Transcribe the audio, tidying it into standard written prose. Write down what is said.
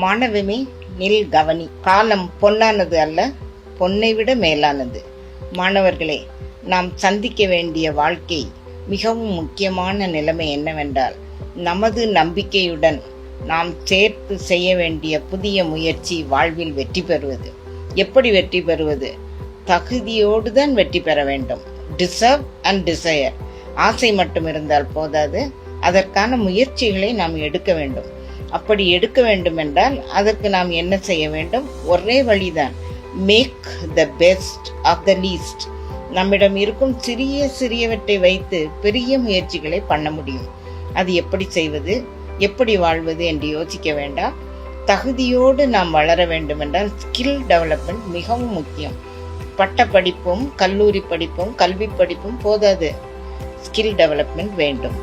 மாணவமே நில் கவனி. காலம் பொன்னானது அல்ல, பொன்னை விட மேலானது. மாணவர்களே, நாம் சந்திக்க வேண்டிய வாழ்க்கை மிகவும் முக்கியமான நிலைமை என்னவென்றால், நமது நம்பிக்கையுடன் நாம் சேர்த்து செய்ய வேண்டிய புதிய முயற்சி வாழ்வில் வெற்றி பெறுவது. எப்படி வெற்றி பெறுவது? தகுதியோடு தான் வெற்றி பெற வேண்டும். Deserve and desire. ஆசை மட்டும் இருந்தால் போதாது, அதற்கான முயற்சிகளை நாம் எடுக்க வேண்டும். அப்படி எடுக்க வேண்டும் என்றால் அதற்கு நாம் என்ன செய்ய வேண்டும்? ஒரே வழிதான், make the best of the least. நம்மிடம் இருக்கும் சிறியவற்றை வைத்து பெரிய முயற்சிகளை பண்ண முடியும். அது எப்படி செய்வது, எப்படி வாழ்வது என்று யோசிக்க வேண்டாம். தகுதியோடு நாம் வளர வேண்டும் என்றால் ஸ்கில் டெவலப்மெண்ட் மிகவும் முக்கியம். பட்ட படிப்பும் கல்லூரி படிப்பும் கல்வி படிப்பும் போதாது, ஸ்கில் டெவலப்மெண்ட் வேண்டும்.